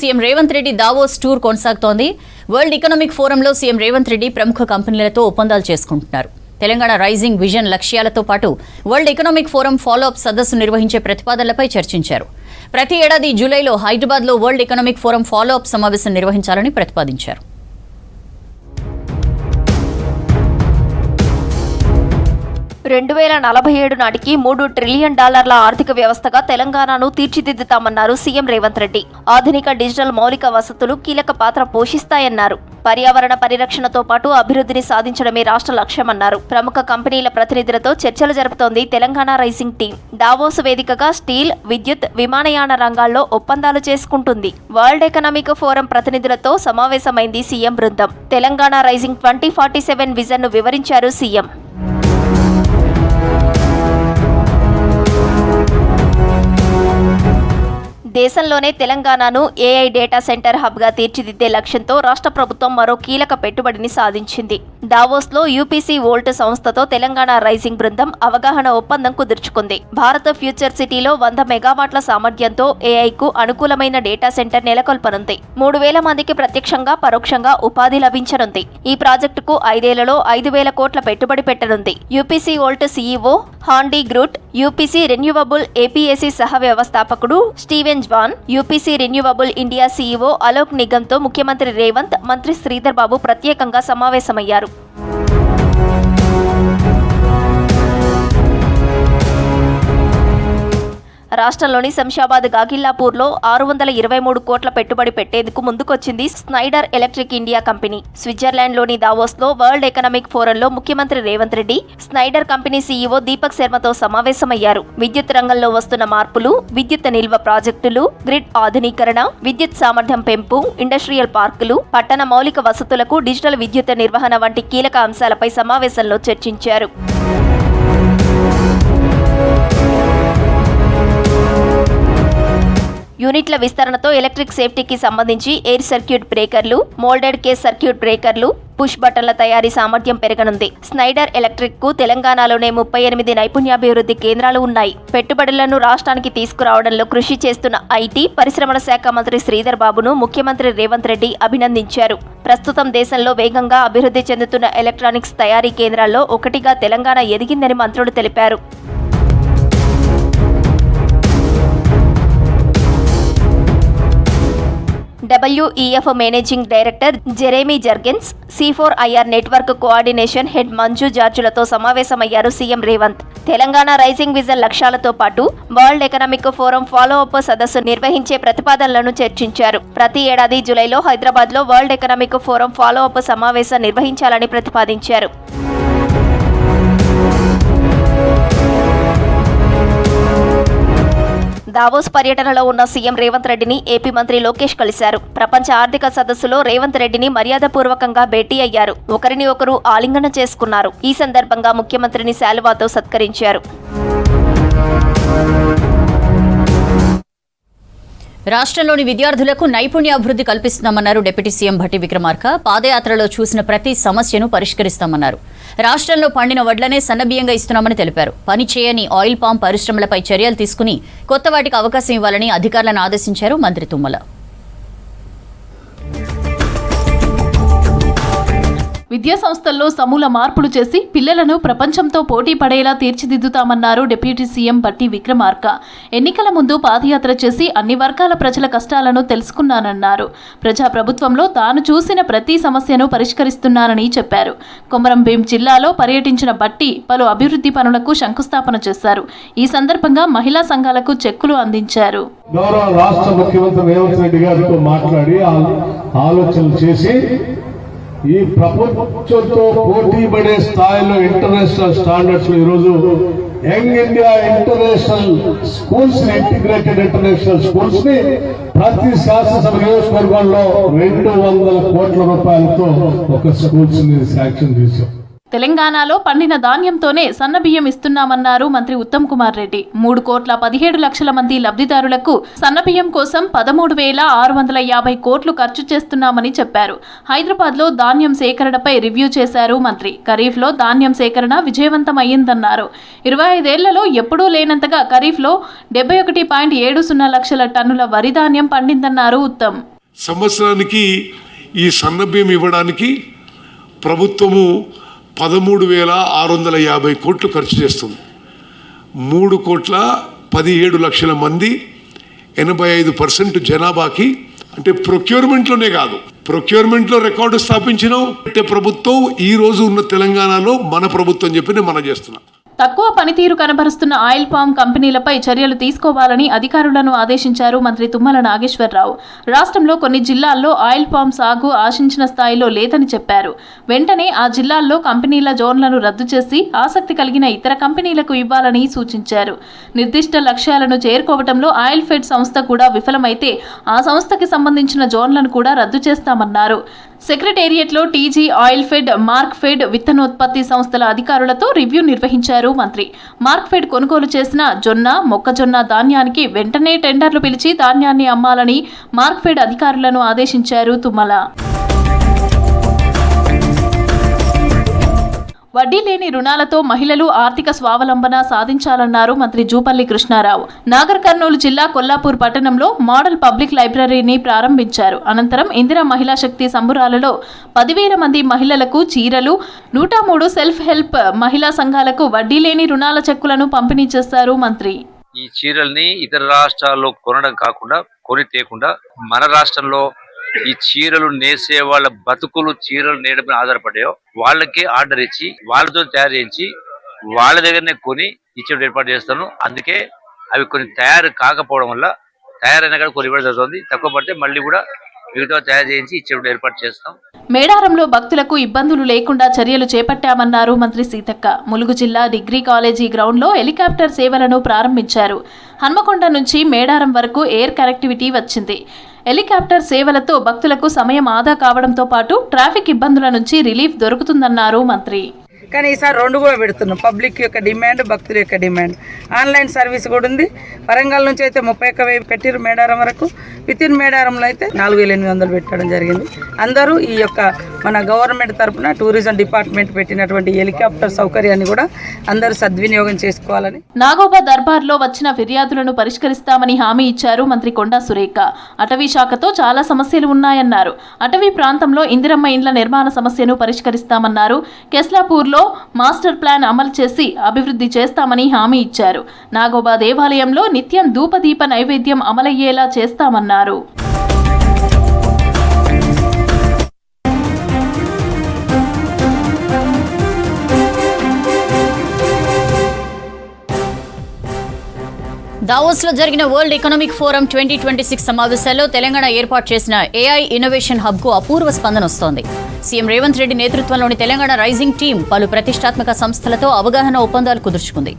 CM Revanth Reddy Davos tour కొనసాగుతోంది. World economic ఫోరంలో CM Revanth Reddy ప్రముఖ కంపెనీలతో ఒప్పందాలు చేసుకుంటున్నారు. తెలంగాణ రైజింగ్ విజన్ లక్ష్యాలతో పాటు వరల్డ్ ఎకనామిక్ ఫోరం ఫాలోఅప్ సదస్సు నిర్వహించే ప్రతిపాదనలపై చర్చించారు. ప్రతి ఏడాది జూలైలో హైదరాబాద్లో వరల్డ్ ఎకనామిక్ ఫోరం ఫాలోఅప్ సమావేశం నిర్వహించాలని ప్రతిపాదించారు. 2047 నాటికి $3 ట్రిలియన్ ఆర్థిక వ్యవస్థగా తెలంగాణను తీర్చిదిద్దుతామన్నారు సీఎం రేవంత్ రెడ్డి. ఆధునిక డిజిటల్ మౌలిక వసతులు కీలక పాత్ర పోషిస్తాయన్నారు. పర్యావరణ పరిరక్షణతో పాటు అభివృద్ధిని సాధించడమే రాష్ట్ర లక్ష్యమన్నారు. ప్రముఖ కంపెనీల ప్రతినిధులతో చర్చలు జరుపుతోంది తెలంగాణ రైజింగ్ టీం. దావోస్ వేదికగా స్టీల్, విద్యుత్, విమానయాన రంగాల్లో ఒప్పందాలు చేసుకుంటుంది. వరల్డ్ ఎకనామిక్ ఫోరం ప్రతినిధులతో సమావేశమైంది సీఎం బృందం. తెలంగాణ రైజింగ్ 2047 విజన్ ను వివరించారు సీఎం. దేశంలోనే తెలంగాణను ఏఐ డేటా సెంటర్ హబ్గా తీర్చిదిద్దే లక్ష్యంతో రాష్ట్ర ప్రభుత్వం మరో కీలక పెట్టుబడిని సాధించింది. దావోస్లో యూపీసీ వోల్ట్ సంస్థతో తెలంగాణ రైజింగ్ బృందం అవగాహన ఒప్పందం కుదుర్చుకుంది. భారత ఫ్యూచర్ సిటీలో 100 మెగావాట్ల సామర్థ్యంతో ఏఐకు అనుకూలమైన డేటా సెంటర్ నెలకొల్పనుంది. 3000 మందికి ప్రత్యక్షంగా పరోక్షంగా ఉపాధి లభించనుంది. ఈ ప్రాజెక్టుకు 5 ఏళ్లలో 5,000 కోట్ల పెట్టుబడి పెట్టనుంది. UPC Volt CEO Handy Groot, UPC renewable APAC సహ వ్యవస్థాపకుడు Steven Zwan, UPC renewable India CEO Alok నిగమ్తో ముఖ్యమంత్రి రేవంత్, మంత్రి శ్రీధర్ బాబు ప్రత్యేకంగా సమావేశమయ్యారు. రాష్ట్రంలోని శంషాబాద్ గాగిల్లాపూర్లో 623 కోట్ల పెట్టుబడి పెట్టేందుకు ముందుకొచ్చింది స్నైడర్ ఎలక్ట్రిక్ ఇండియా కంపెనీ. స్విట్జర్లాండ్లోని దావోస్లో వరల్డ్ ఎకనామిక్ ఫోరంలో ముఖ్యమంత్రి Revanth Reddy Schneider company CEO Deepak శర్మతో సమావేశమయ్యారు. విద్యుత్ రంగంలో వస్తున్న మార్పులు, విద్యుత్ నిల్వ ప్రాజెక్టులు, గ్రిడ్ ఆధునీకరణ, విద్యుత్ సామర్థ్యం పెంపు, ఇండస్ట్రియల్ పార్కులు, పట్టణ మౌలిక వసతులకు డిజిటల్ విద్యుత్ నిర్వహణ వంటి కీలక అంశాలపై సమావేశంలో చర్చించారు. యూనిట్ల విస్తరణతో ఎలక్ట్రిక్ సేఫ్టీకి సంబంధించి ఎయిర్ సర్క్యూట్ బ్రేకర్లు, మోల్డెడ్ కేస్ సర్క్యూట్ బ్రేకర్లు, పుష్ బటన్ల తయారీ సామర్థ్యం పెరగనుంది. స్నైడర్ ఎలక్ట్రిక్ కు తెలంగాణలోనే 38 నైపుణ్యాభివృద్ధి కేంద్రాలు ఉన్నాయి. పెట్టుబడులను రాష్ట్రానికి తీసుకురావడంలో కృషి చేస్తున్న ఐటీ, పరిశ్రమల శాఖ మంత్రి శ్రీధర్ బాబును ముఖ్యమంత్రి రేవంత్ రెడ్డి అభినందించారు. ప్రస్తుతం దేశంలో వేగంగా అభివృద్ధి చెందుతున్న ఎలక్ట్రానిక్స్ తయారీ కేంద్రాల్లో ఒకటిగా తెలంగాణ ఎదిగిందని మంత్రులు తెలిపారు. WEF managing director Jeremy Jurgens, C4IR network coordination head Manju జార్జులతో సమావేశమయ్యారు CM Revanth. Telangana rising vision లక్ష్యాలతో పాటు వరల్డ్ ఎకనామిక్ ఫోరం ఫాలోఅప్ సదస్సు నిర్వహించే ప్రతిపాదనలను చర్చించారు. ప్రతి ఏడాది జూలైలో హైదరాబాద్లో వరల్డ్ ఎకనామిక్ ఫోరం ఫాలోఅప్ సమావేశం నిర్వహించాలని ప్రతిపాదించారు. దావోస్ పర్యటనలో ఉన్న సీఎం రేవంత్ రెడ్డిని ఏపీ మంత్రి లోకేష్ కలిశారు. ప్రపంచ ఆర్థిక సదస్సులో రేవంత్ రెడ్డిని మర్యాదపూర్వకంగా భేటీ అయ్యారు. ఒకరిని ఒకరు ఆలింగనం చేసుకున్నారు. ఈ సందర్భంగా ముఖ్యమంత్రిని శాలువాతో సత్కరించారు. రాష్ట్రంలోని విద్యార్థులకు నైపుణ్యాభివృద్ధి కల్పిస్తున్నామన్నారు డిప్యూటీ సీఎం భట్టి విక్రమార్క. పాదయాత్రలో చూసిన ప్రతి సమస్యను పరిష్కరిస్తామన్నారు. రాష్ట్రంలో పండిన వడ్లనే సన్నబియ్యంగా ఇస్తున్నామని తెలిపారు. పని చేయని ఆయిల్ పామ్ పరిశ్రమలపై చర్యలు తీసుకుని కొత్త వాటికి అవకాశం ఇవ్వాలని అధికారులను ఆదేశించారు మంత్రి తుమ్మల. విద్యా సంస్థల్లో సమూల మార్పులు చేసి పిల్లలను ప్రపంచంతో పోటీ పడేలా తీర్చిదిద్దుతామన్నారు డిప్యూటీ సీఎం భట్టి విక్రమార్క. ఎన్నికల ముందు పాదయాత్ర చేసి అన్ని వర్గాల ప్రజల కష్టాలను తెలుసుకున్నానన్నారు. ప్రజాప్రభుత్వంలో తాను చూసిన ప్రతి సమస్యను పరిష్కరిస్తున్నానని చెప్పారు. కొమరంభీం జిల్లాలో పర్యటించిన భట్టి పలు అభివృద్ధి పనులకు శంకుస్థాపన చేశారు. ఈ సందర్భంగా మహిళా సంఘాలకు చెక్కులు అందించారు. గౌరవ రాష్ట్ర ముఖ్యమంత్రి రేవంత్ రెడ్డి గారితో మాట్లాడి ఆలోచనలు చేసి ఈ ప్రపంచంతో పోటీ పడే స్థాయిలో ఇంటర్నేషనల్ స్టాండర్డ్స్ లో ఈరోజు young India international schools integrated international schools ని ప్రతి శాసనసభ నియోజకవర్గంలో 200 కోట్ల రూపాయలతో ఒక స్కూల్స్ ని శాంక్షన్ చేశాం. తెలంగాణలో పండిన ధాన్యంతోనే సన్నబియ్యం ఇస్తున్నామన్నారు మంత్రి ఉత్తమ్ కుమార్ రెడ్డి. 3,17,00,000 మంది లబ్ధిదారులకు సన్నబియ్యం కోసం 13,650 కోట్లు ఖర్చు చేస్తున్నామని చెప్పారు. హైదరాబాద్లో ధాన్యం సేకరణపై రివ్యూ చేశారు మంత్రి. ఖరీఫ్లో ధాన్యం సేకరణ విజయవంతమయ్యిందన్నారు. 25 ఏళ్లలో ఎప్పుడూ లేనంతగా ఖరీఫ్లో 71.70 లక్షల టన్నుల వరి ధాన్యం పండిందన్నారు ఉత్తమ్. సంవత్సరానికి ఈ సన్నబియ్యం ఇవ్వడానికి ప్రభుత్వము 13,650 కోట్లు ఖర్చు చేస్తుంది. 3,17,00,000 మంది 85% జనాభాకి, అంటే ప్రొక్యూర్మెంట్లోనే కాదు, ప్రొక్యూర్మెంట్లో రికార్డు స్థాపించినాం. అంటే ప్రభుత్వం ఈ రోజు ఉన్న తెలంగాణలో మన ప్రభుత్వం చెప్పి నేను మనం చేస్తున్నాం. తక్కువ పనితీరు కనబరుస్తున్న ఆయిల్ పామ్ కంపెనీలపై చర్యలు తీసుకోవాలని అధికారులను ఆదేశించారు మంత్రి తుమ్మల నాగేశ్వరరావు. రాష్ట్రంలో కొన్ని జిల్లాల్లో ఆయిల్ పామ్ సాగు ఆశించిన స్థాయిలో లేదని చెప్పారు. వెంటనే ఆ జిల్లాల్లో కంపెనీల జోన్లను రద్దు చేసి ఆసక్తి కలిగిన ఇతర కంపెనీలకు ఇవ్వాలని సూచించారు. నిర్దిష్ట లక్ష్యాలను చేరుకోవడంలో ఆయిల్ ఫెడ్ సంస్థ కూడా విఫలమైతే ఆ సంస్థకి సంబంధించిన జోన్లను కూడా రద్దు చేస్తామన్నారు. సెక్రటేరియట్లో TG, oil fed, mark fed, విత్తనోత్పత్తి సంస్థల అధికారులతో రివ్యూ నిర్వహించారు మంత్రి. మార్క్ ఫెడ్ కొనుగోలు చేసిన జొన్న, మొక్కజొన్న ధాన్యానికి వెంటనే టెండర్లు పిలిచి ధాన్యాన్ని అమ్మాలని మార్క్ ఫెడ్ అధికారులను ఆదేశించారు తుమ్మల. వడ్డీ లేని రుణాలతో మహిళలు ఆర్థిక స్వావలంబన సాధించాలన్నారు మంత్రి జూపల్లి కృష్ణారావు. నాగర్ కర్నూలు జిల్లా కొల్లాపూర్ పట్టణంలో మోడల్ పబ్లిక్ లైబ్రరీని ప్రారంభించారు. అనంతరం ఇందిరా మహిళా శక్తి సంబురాలలో 10,000 మంది మహిళలకు చీరలు, 103 సెల్ఫ్ హెల్ప్ మహిళా సంఘాలకు వడ్డీ లేని రుణాల చెక్కులను పంపిణీ చేశారు మంత్రి. ఈ చీరల్ని ఇతర రాష్ట్రాల్లో కొనడం కాకుండా, కొని తేకుండా మన రాష్ట్రంలో ఈ చీరలు నేసే వాళ్ళ బతుకులు చీరలు నేయడం ఆధారపడ్డాయో వాళ్ళకే ఆర్డర్ ఇచ్చి వాళ్ళతో తయారు చేయించి వాళ్ళ దగ్గరనే కొని ఇచ్చే ఏర్పాటు చేస్తాను. అందుకే అవి కొన్ని తయారు కాకపోవడం వల్ల తయారైన కూడా కొన్ని ఇవ్వడం జరుగుతుంది. తక్కువ పడితే మళ్ళీ కూడా మిగతా తయారు చేయించి ఇచ్చే ఏర్పాటు చేస్తాం. మేడారంలో భక్తులకు ఇబ్బందులు లేకుండా చర్యలు చేపట్టామన్నారు మంత్రి సీతక్క. ములుగు జిల్లా డిగ్రీ కాలేజీ గ్రౌండ్లో హెలికాప్టర్ సేవలను ప్రారంభించారు. హన్మకొండ నుంచి మేడారం వరకు ఎయిర్ కనెక్టివిటీ వచ్చింది. హెలికాప్టర్ సేవలతో భక్తులకు సమయం ఆదా కావడంతో పాటు ట్రాఫిక్ ఇబ్బందుల నుంచి రిలీఫ్ దొరుకుతుందన్నారు మంత్రి. కానీ ఈసారి 2 కూడా పెడుతున్నాం. పబ్లిక్ యొక్క డిమాండ్, భక్తుల యొక్క డిమాండ్. ఆన్లైన్ సర్వీస్ కూడా ఉంది. వరంగల్ నుంచి అయితే 31,000 పెట్టిరు మేడారం వరకు. వితిన్ మేడారంలో అయితే 4,800 పెట్టడం జరిగింది. అందరూ ఈ యొక్క మన గవర్నమెంట్ తరఫున టూరిజం డిపార్ట్మెంట్ పెట్టినటువంటి హెలికాప్టర్ సౌకర్యాన్ని కూడా అందరూ సద్వినియోగం చేసుకోవాలని. నాగోబా దర్బార్లో వచ్చిన ఫిర్యాదులను పరిష్కరిస్తామని హామీ ఇచ్చారు మంత్రి కొండా సురేఖ. అటవీ శాఖతో చాలా సమస్యలు ఉన్నాయన్నారు. అటవీ ప్రాంతంలో ఇందిరమ్మ ఇండ్ల నిర్మాణ సమస్యను పరిష్కరిస్తామన్నారు. కెస్లాపూర్లో మాస్టర్ ప్లాన్ అమలు చేసి అభివృద్ధి చేస్తామని హామీ ఇచ్చారు. నాగోబా దేవాలయంలో నిత్యం ధూపదీప నైవేద్యం అమలయ్యేలా చేస్తామన్నారు. దావోస్లో జరిగిన వరల్డ్ ఎకనామిక్ ఫోరం 2026 సమావేశాల్లో తెలంగాణ ఏర్పాటు చేసిన ఏఐ ఇన్నోవేషన్ హబ్కు అపూర్వ స్పందన వస్తోంది. సీఎం రేవంత్ రెడ్డి నేతృత్వంలోని తెలంగాణ రైజింగ్ టీం పలు ప్రతిష్టాత్మక సంస్థలతో అవగాహన ఒప్పందాలు కుదుర్చుకుంది.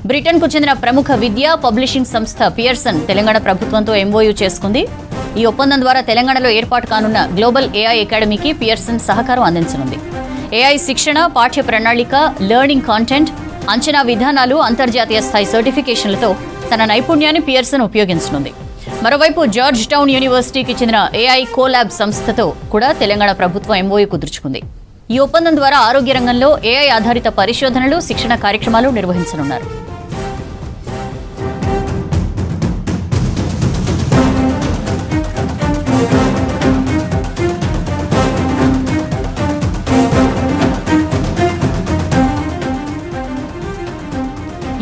బ్రిటన్కు చెందిన ప్రముఖ విద్యా పబ్లిషింగ్ సంస్థ పియర్సన్ తెలంగాణ ప్రభుత్వంతో ఎంఓయూ చేసుకుంది. ఈ ఒప్పందం ద్వారా తెలంగాణలో ఏర్పాటు కానున్న గ్లోబల్ ఏఐ అకాడమీకి పియర్సన్ సహకారం అందించనుంది. ఏఐ శిక్షణ, పాఠ్య ప్రణాళిక, లెర్నింగ్ కాంటెంట్, అంచనా విధానాలు, అంతర్జాతీయ స్థాయి సర్టిఫికేషన్లతో తన నైపుణ్యాన్ని పియర్సన్ ఉపయోగించనుంది. మరోవైపు జార్జ్ టౌన్ యూనివర్సిటీకి చెందిన ఏఐ కోలాబ్ సంస్థతో కూడా తెలంగాణ ప్రభుత్వం ఎంఓయూ కుదుర్చుకుంది. ఈ ఒప్పందం ద్వారా ఆరోగ్య రంగంలో ఏఐ ఆధారిత పరిశోధనలు, శిక్షణ కార్యక్రమాలు నిర్వహించనున్నారు.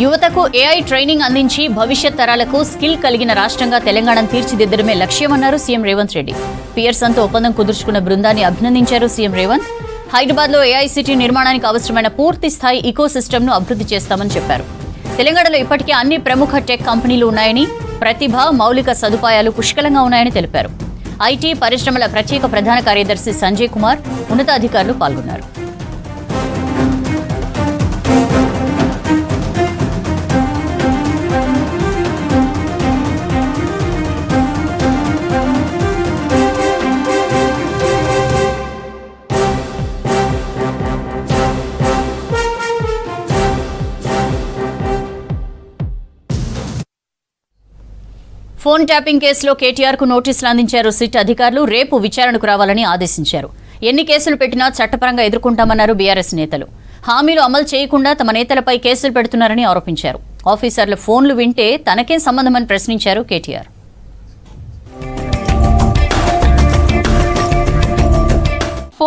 యువతకు ఏఐ ట్రైనింగ్ అందించి భవిష్యత్ తరాలకు స్కిల్ కలిగిన రాష్ట్రంగా తెలంగాణను తీర్చిదిద్దడమే లక్ష్యమన్నారు సీఎం రేవంత్ రెడ్డి. పియర్సన్తో ఒప్పందం కుదుర్చుకున్న బృందాన్ని అభినందించారు సీఎం రేవంత్. హైదరాబాద్లో ఏఐ సిటీ నిర్మాణానికి అవసరమైన పూర్తి స్థాయి ఈకోసిస్టమ్ను అభివృద్ధి చేస్తామని చెప్పారు. తెలంగాణలో ఇప్పటికే అన్ని ప్రముఖ టెక్ కంపెనీలు ఉన్నాయని, ప్రతిభ, మౌలిక సదుపాయాలు పుష్కలంగా ఉన్నాయని తెలిపారు. ఐటీ పరిశ్రమల ప్రత్యేక ప్రధాన కార్యదర్శి సంజయ్ కుమార్, ఉన్నతాధికారులు పాల్గొన్నారు. ఫోన్ ట్యాపింగ్ కేసులో కేటీఆర్కు నోటీసులు అందించారు సిట్ అధికారులు. రేపు విచారణకు రావాలని ఆదేశించారు. ఎన్ని కేసులు పెట్టినా చట్టపరంగా ఎదుర్కొంటామన్నారు బీఆర్ఎస్ నేతలు. హామీలు అమలు చేయకుండా తమ నేతలపై కేసులు పెడుతున్నారని ఆరోపించారు. ఆఫీసర్ల ఫోన్లు వింటే తనకేం సంబంధమని ప్రశ్నించారు కేటీఆర్.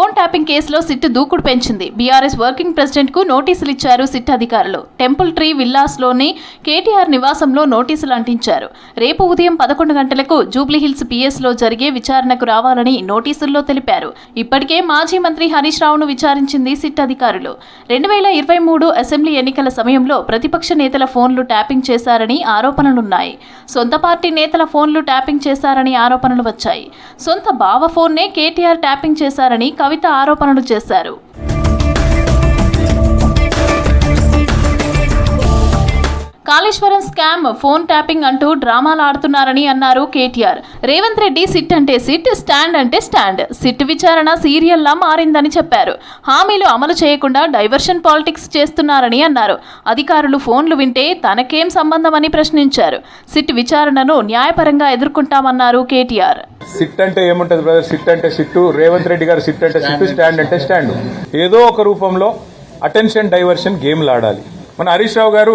ఫోన్ ట్యాపింగ్ కేసులో సిట్ దూకుడు పెంచింది. బీఆర్ఎస్ వర్కింగ్ ప్రెసిడెంట్ కు నోటీసులు ఇచ్చారు సిట్ అధికారులు. టెంపుల్ ట్రీ విల్లాస్లోని కేటీఆర్ నివాసంలో నోటీసులు అంటించారు. రేపు ఉదయం 11 గంటలకు జూబ్లీహిల్స్ పిఎస్లో జరిగే విచారణకు రావాలని నోటీసుల్లో తెలిపారు. ఇప్పటికే మాజీ మంత్రి హరీష్ రావును విచారించింది సిట్ అధికారులు. 2023 అసెంబ్లీ ఎన్నికల సమయంలో ప్రతిపక్ష నేతల ఫోన్లు ట్యాపింగ్ చేశారని ఆరోపణలున్నాయి. సొంత పార్టీ నేతల ఫోన్లు ట్యాపింగ్ చేశారని ఆరోపణలు వచ్చాయి. సొంత బావ ఫోన్నే కేటీఆర్ ట్యాపింగ్ చేశారని కవిత ఆరోపణలు చేశారు. కాళేశ్వరం స్కామ్, ఫోన్ ట్యాపింగ్ అంటూ డ్రామాలు ఆడుతున్నారని అన్నారు కేటీఆర్. రేవంత్ రెడ్డి సిట్ అంటే సిట్, స్టాండ్ అంటే స్టాండ్. సిట్ విచారణ సీరియల్లా మారిందని చెప్పారు. హామీలు అమలు చేయకుండా డైవర్షన్ పాలిటిక్స్ చేస్తున్నారని అన్నారు. అధికారులు ఫోన్లు వింటే తనకేం సంబంధమని ప్రశ్నించారు. సిట్ విచారణను న్యాయపరంగా ఎదుర్కొంటామన్నారు కేటీఆర్. సిట్ అంటే ఏముంటది బ్రదర్? సిట్ అంటే సిట్టు, రేవంత్ రెడ్డి గారు సిట్ అంటే సిట్టు, స్టాండ్ అంటే స్టాండ్. ఏదో ఒక రూపంలో అటెన్షన్ డైవర్షన్ గేమ్లు ఆడాలి. మన హరీష్ రావు గారు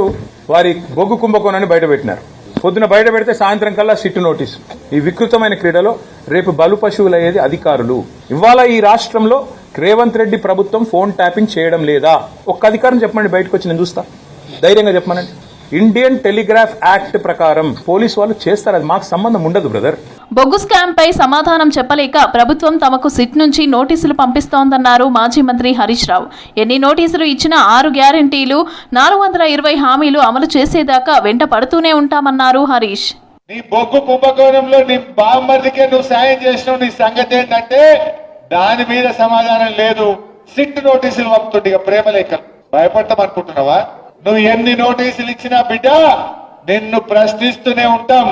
వారి బొగ్గు కుంభకోణాన్ని బయటపెట్టినారు. పొద్దున బయట పెడితే సాయంత్రం కల్లా సిట్టు నోటీసు. ఈ వికృతమైన క్రీడలో రేపు బలు పశువులయ్యేది అధికారులు. ఇవాళ ఈ రాష్ట్రంలో రేవంత్ రెడ్డి ప్రభుత్వం ఫోన్ ట్యాపింగ్ చేయడం లేదా? ఒక్క అధికారం చెప్పండి, బయటకు వచ్చి నేను చూస్తా. ధైర్యంగా చెప్పమనండి. ఇండియన్ టెలిగ్రాఫ్ యాక్ట్ ప్రకారం పోలీసు వాళ్ళు చేస్తారు, అది మాకు సంబంధం ఉండదు బ్రదర్. బొగ్గు స్కామ్ పై సమాధానం చెప్పలేక ప్రభుత్వం తమకు సిట్ నుంచి నోటీసులు పంపిస్తోందన్నారు మాజీ మంత్రి హరీష్ రావు. ఎన్ని నోటీసులు ఇచ్చినా 6 గ్యారంటీలు, 420 హామీలు అమలు చేసేదాకా వెంట పడుతూనే ఉంటామన్నారు హరీష్. నీ బొగ్గు కుంభకోణంలో నీ బామ్మర్దికే నువ్వు సాయం చేసినావు. నీ సంగతి ఏంటంటే దాని మీద సమాధానం లేదు. సిట్ నోటీసులు పంపుతుంది. ఇక ప్రేమ లేఖలు భయపడతాం అనుకుంటున్నావా? నువ్వు ఎన్ని నోటీసులు ఇచ్చినా బిడ్డ నిన్ను ప్రశ్నిస్తూనే ఉంటాం.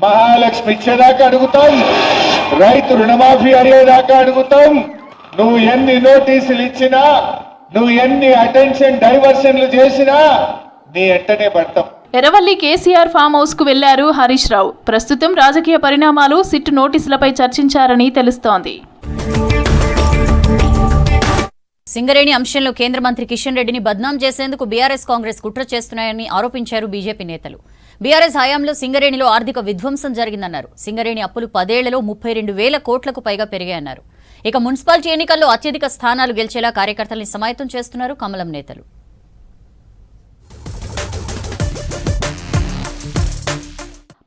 మహాలక్ష్మి ఇచ్చేదాకా అడుగుతాం, రైతు రుణమాఫీ అడిగేదాకా అడుగుతాం. నువ్వు ఎన్ని నోటీసులు ఇచ్చినా, నువ్వు ఎన్ని అటెన్షన్ డైవర్షన్లు చేసినా నీ వెంటనే పడతాం. ఎర్రవల్లి కేసీఆర్ ఫామ్ హౌస్ కు వెళ్లారు హరీష్ రావు. ప్రస్తుతం రాజకీయ పరిణామాలు, సిట్ నోటీసులపై చర్చించారని తెలుస్తోంది. సింగరేణి అంశంలో కేంద్ర మంత్రి కిషన్ రెడ్డిని బద్నాం చేసేందుకు బీఆర్ఎస్ కాంగ్రెస్ కుట్ర చేస్తున్నాయని ఆరోపించారు బీజేపీ నేతలు. బీఆర్ఎస్ హయాంలో సింగరేణిలో ఆర్థిక విధ్వంసం జరిగిందన్నారు. సింగరేణి అప్పులు 10 ఏళ్లలో 32,000 కోట్లకు పైగా పెరిగాయన్నారు. ఇక మున్సిపాలిటీ ఎన్నికల్లో అత్యధిక స్థానాలు గెలిచేలా కార్యకర్తల్ని సమాయత్తం చేస్తున్నారు కమలం నేతలు.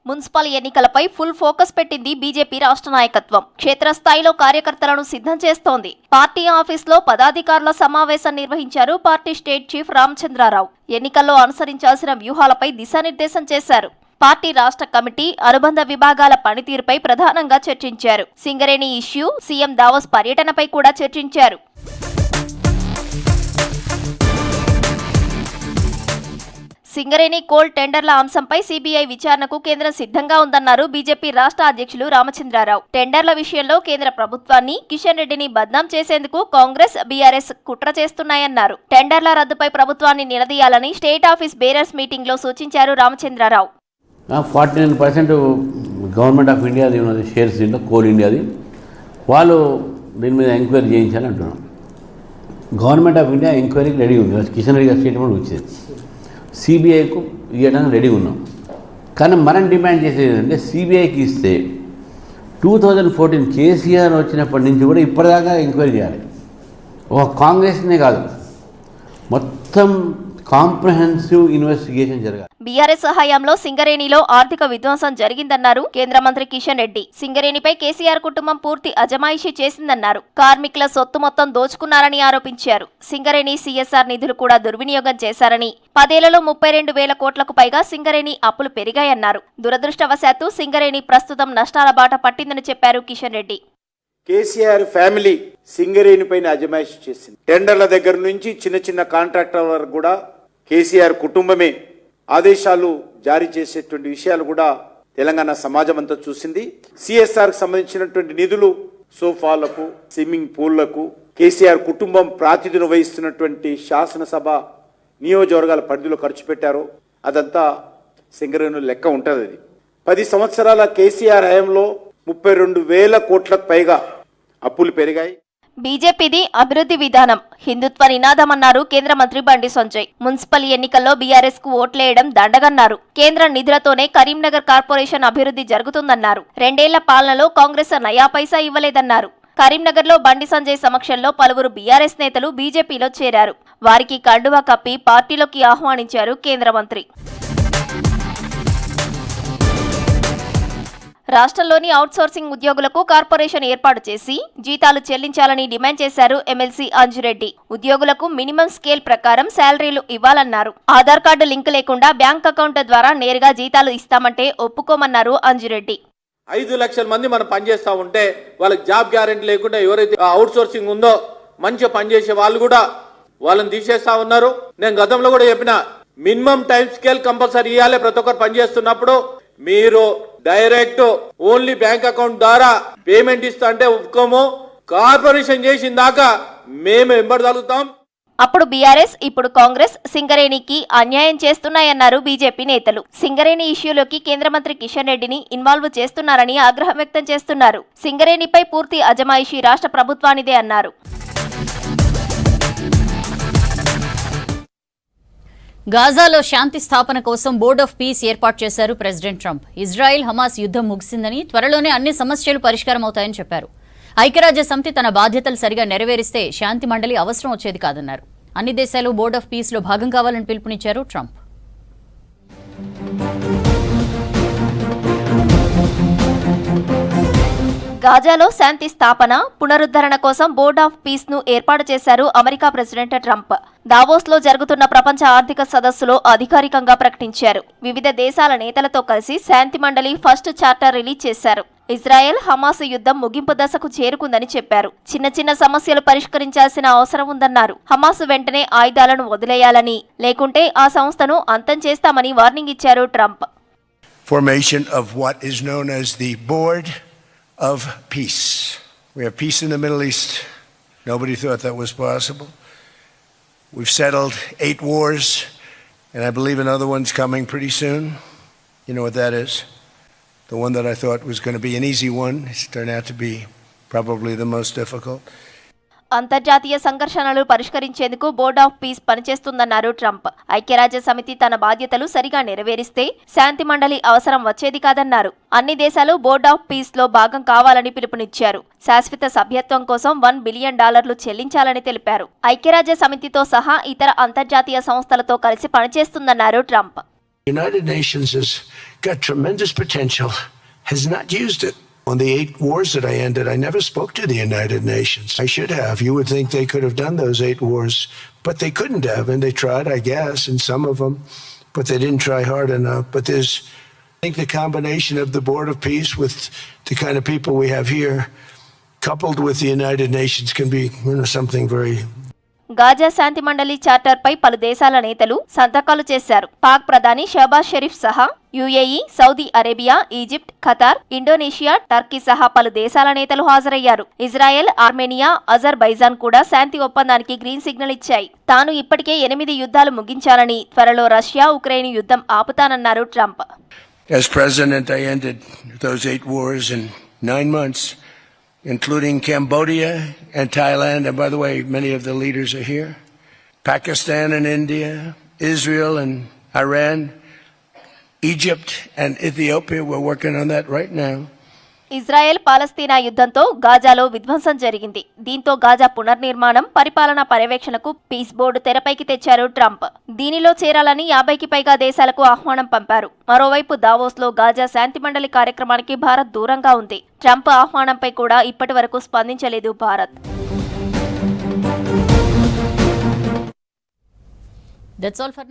మున్సిపల్ ఎన్నికలపై ఫుల్ ఫోకస్ పెట్టింది బీజేపీ రాష్ట్ర నాయకత్వం. క్షేత్రస్థాయిలో కార్యకర్తలను సిద్ధం చేస్తోంది. పార్టీ ఆఫీస్లో పదాధికారుల సమావేశం నిర్వహించారు పార్టీ స్టేట్ చీఫ్ రామచంద్రారావు. ఎన్నికల్లో అనుసరించాల్సిన వ్యూహాలపై దిశానిర్దేశం చేశారు. పార్టీ రాష్ట్ర కమిటీ, అనుబంధ విభాగాల పనితీరుపై ప్రధానంగా చర్చించారు. సింగరేణి ఇష్యూ, సీఎం దావోస్ పర్యటనపై కూడా చర్చించారు. సింగరేణి కోల్ టెండర్ల అంశంపై సీబీఐ విచారణకు కేంద్రం సిద్ధంగా ఉందన్నారు బీజేపీ రాష్ట్ర అధ్యక్షులు రామచంద్రారావు. టెండర్ల విషయంలో కేంద్ర ప్రభుత్వాన్ని, కిషన్ రెడ్డిని బద్నాం చేసేందుకు కాంగ్రెస్, బీఆర్ఎస్ కుట్ర చేస్తున్నాయన్నారు. టెండర్ల రద్దుపై ప్రభుత్వాన్ని నిలదీయాలని స్టేట్ ఆఫీస్ బేరర్స్ మీటింగ్ లో సూచించారు రామచంద్రారావు. 49% గవర్నమెంట్ ఆఫ్ ఇండియాది ఉన్నది, షేర్స్ దీంట్లో కోల్ ఇండియాది. వాళ్ళు దీని మీద ఎంక్వైరీ చేయించాలని అంటున్నాం. గవర్నమెంట్ ఆఫ్ ఇండియా ఎంక్వైరీకి రెడీ ఉంది. కిషన్ రెడ్డి గారి స్టేట్మెంట్ వచ్చింది. సిబిఐకు ఇవ్వడానికి రెడీ ఉన్నాం. కానీ మనం డిమాండ్ చేసేది ఏంటంటే సిబిఐకి ఇస్తే 2014 కేసీఆర్ వచ్చినప్పటి నుంచి కూడా ఇప్పటిదాకా ఎంక్వైరీ చేయాలి. ఒక కాంగ్రెస్నే కాదు, మొత్తం కాంప్రహెన్సివ్ ఇన్వెస్టిగేషన్ జరగాలి. బీఆర్ఎస్ హయాంలో సింగరేణిలో ఆర్థిక విధ్వంసం జరిగిందన్నారు కేంద్ర మంత్రి కిషన్ రెడ్డి. సింగరేణిపై కేసీఆర్ కుటుంబం పూర్తి అజమాయిషీ చేసిందన్నారు. కార్మికుల సొత్తు మొత్తం దోచుకున్నారని ఆరోపించారు. సింగరేణి సీఎస్ఆర్ నిధులు కూడా దుర్వినియోగం చేశారని, 10 ఏళ్లలో 32,000 కోట్లకు పైగా సింగరేణి అప్పులు పెరిగాయన్నారు. దురదృష్టవశాత్తు సింగరేణి ప్రస్తుతం నష్టాల బాట పట్టిందని చెప్పారు కిషన్ రెడ్డి. కేసీఆర్ ఫ్యామిలీ సింగరేణి పైన అజమాయిషీ చేసింది. టెండర్ల దగ్గర నుంచి చిన్న చిన్న కాంట్రాక్టర్ వరకు కూడా కేసీఆర్ కుటుంబమే ఆదేశాలు జారీ చేసేటువంటి విషయాలు కూడా తెలంగాణ సమాజం అంతా చూసింది. సిఎస్ఆర్కి సంబంధించినటువంటి నిధులు సోఫాలకు, స్విమ్మింగ్ పూల్లకు కేసీఆర్ కుటుంబం ప్రాతినిధ్యం వహిస్తున్నటువంటి శాసనసభ నియోజకవర్గాల పరిధిలో ఖర్చు పెట్టారో అదంతా సింగరేణి లెక్క ఉంటుంది. 10 సంవత్సరాల కేసీఆర్ హయాంలో 32,000 కోట్లకు పైగా అప్పులు పెరిగాయి. బీజేపీది అభివృద్ధి విధానం, హిందుత్వ నినాదమన్నారు కేంద్ర మంత్రి బండి సంజయ్. మున్సిపల్ ఎన్నికల్లో బీఆర్ఎస్ కు ఓట్లేయడం దండగన్నారు. కేంద్ర నిధులతోనే కరీంనగర్ కార్పొరేషన్ అభివృద్ధి జరుగుతుందన్నారు. 2 ఏళ్ల పాలనలో కాంగ్రెస్ నయా పైసా ఇవ్వలేదన్నారు. కరీంనగర్లో బండి సంజయ్ సమక్షంలో పలువురు బీఆర్ఎస్ నేతలు బీజేపీలో చేరారు. వారికి కండువా కప్పి పార్టీలోకి ఆహ్వానించారు కేంద్ర మంత్రి. రాష్ట్రంలోని అవుట్సోర్సింగ్ ఉద్యోగులకు కార్పొరేషన్ ఏర్పాటు చేసి జీతాలు చెల్లించాలని డిమాండ్ చేశారు ఎమ్మెల్సీ అంజిరెడ్డి. ఉద్యోగులకు మినిమం స్కేల్ ప్రకారం శాలరీలు ఇవ్వాలన్నారు. ఆధార్ కార్డు లింక్ లేకుండా బ్యాంక్ అకౌంట్ ద్వారా నేరుగా జీతాలు ఇస్తామంటే ఒప్పుకోమన్నారు అంజిరెడ్డి. 5 లక్షల మంది మనం పనిచేస్తా ఉంటే వాళ్ళకి జాబ్ గ్యారెంటీ లేకుండా ఎవరైతే అవుట్ సోర్సింగ్ ఉందో మంచిగా పనిచేసే వాళ్ళు కూడా వాళ్ళని తీసేస్తా ఉన్నారు. నేను గతంలో కూడా చెప్పిన మినిమం టైం స్కేల్ కంపల్సరీ ఇవ్వాలి. ప్రతి ఒక్కరు పనిచేస్తున్నప్పుడు మీరు డైరెక్ట్ ఓన్లీ బ్యాంక్ అకౌంట్ ద్వారా పేమెంట్ ఇస్తా అంటే ఒప్పుకోము. కార్పొరేషన్ చేసిన దాకా మేము వెంబడగలుగుతాం. అప్పుడు బీఆర్ఎస్, ఇప్పుడు కాంగ్రెస్ సింగరేణికి అన్యాయం చేస్తున్నాయన్నారు బీజేపీ నేతలు. సింగరేణి ఇష్యూలోకి కేంద్ర మంత్రి కిషన్ రెడ్డిని ఇన్వాల్వ్ చేస్తున్నారని ఆగ్రహం వ్యక్తం చేస్తున్నారు. సింగరేణిపై పూర్తి అజమాయిషీ రాష్ట్ర ప్రభుత్వానిదే అన్నారు. గాజాలో శాంతి స్థాపన కోసం బోర్డ్ ఆఫ్ పీస్ ఏర్పాటు చేశారు ప్రెసిడెంట్ ట్రంప్. ఇజ్రాయెల్ హమాస్ యుద్ధం ముగిసిందని, త్వరలోనే అన్ని సమస్యలు పరిష్కారం అవుతాయని చెప్పారు. ఐక్యరాజ్య సమితి తన బాధ్యతలు సరిగా నెరవేరిస్తే శాంతి మండలి అవసరం వచ్చేది కాదన్నారు. అన్ని దేశాలు బోర్డ్ ఆఫ్ పీస్లో భాగం కావాలని పిలుపునిచ్చారు ట్రంప్. గాజాలో శాంతి స్థాపన, పునరుద్ధరణ కోసం బోర్డ్ ఆఫ్ పీస్ ను ఏర్పాటు చేశారు అమెరికా ప్రెసిడెంట్ ట్రంప్. దావోస్ లో జరుగుతున్న ప్రపంచ ఆర్థిక సదస్సులో అధికారికంగా ప్రకటించారు. వివిధ దేశాల నేతలతో కలిసి శాంతి మండలి ఫస్ట్ చార్టర్ రిలీజ్ చేశారు. ఇజ్రాయెల్ హమాస్ యుద్ధం ముగింపు దశకు చేరుకుందని చెప్పారు. చిన్న చిన్న సమస్యలు పరిష్కరించాల్సిన అవసరం ఉందన్నారు. హమాస్ వెంటనే ఆయుధాలను వదిలేయాలని, లేకుంటే ఆ సంస్థను అంతం చేస్తామని వార్నింగ్ ఇచ్చారు Trump. Formation of what is known as the Board of Peace. We have peace in the Middle East. Nobody thought that was possible. We've settled 8 wars, and I believe another one's coming pretty soon. You know what that is? The one that I thought was going to be an easy one has turned out to be probably the most difficult. అంతర్జాతీయ సంఘర్షణలు పరిష్కరించేందుకు board of piece పనిచేస్తుందన్నారు Trump. ఐక్యరాజ్య సమితి తన బాధ్యతలు సరిగా నెరవేరిస్తే శాంతి మండలి అవసరం వచ్చేది కాదన్నారు. అన్ని దేశాలు బోర్డ్ ఆఫ్ పీస్ లో భాగం కావాలని పిలుపునిచ్చారు. శాశ్వత సభ్యత్వం కోసం $1 బిలియన్ చెల్లించాలని తెలిపారు. ఐక్యరాజ్య సమితితో సహా ఇతర అంతర్జాతీయ సంస్థలతో కలిసి పనిచేస్తుందన్నారు Trump. United Nations has got tremendous potential, has not used it. On the 8 wars that I ended, I never spoke to the United Nations. I should have. You would think they could have done those 8 wars, but they couldn't have, and they tried, I guess, in some of them, but they didn't try hard enough. But I think the combination of the Board of Peace with the kind of people we have here, coupled with the United Nations, can be something very... Gaza శాంతి మండలి charter పై పలు దేశాల నేతలు సంతకాలు చేశారు. పాక్ ప్రధాని షహబాజ్ షరీఫ్ సహా UAE, Saudi Arabia, Egypt, Qatar, Indonesia, Turkey సహా పలు దేశాల నేతలు హాజరయ్యారు. ఇజ్రాయెల్, ఆర్మేనియా, అజర్బైజాన్ కూడా శాంతి ఒప్పందానికి గ్రీన్ సిగ్నల్ ఇచ్చాయి. తాను ఇప్పటికే 8 యుద్ధాలు ముగించాలని, త్వరలో రష్యా ఉక్రెయిన్ యుద్ధం ఆపుతానన్నారు Trump. As president, I ended those 8 wars in 9 months. Including Cambodia and Thailand, and by the way, many of the leaders are here. Pakistan and India, Israel and Iran, Egypt and Ethiopia, we're working on that right now. Israel Palestine యుద్ధంతో గాజాలో విధ్వంసం జరిగింది. దీంతో Gaza పునర్నిర్మాణం, పరిపాలనా పర్యవేక్షణకు piece board తెరపైకి తెచ్చారు Trump. దీనిలో చేరాలని 50కి పైగా దేశాలకు ఆహ్వానం పంపారు. మరోవైపు దావోస్లో గాజా శాంతి మండలి కార్యక్రమానికి భారత్ దూరంగా ఉంది. ట్రంప్ ఆహ్వానంపై కూడా ఇప్పటి వరకు స్పందించలేదు Bharat. That's all for now.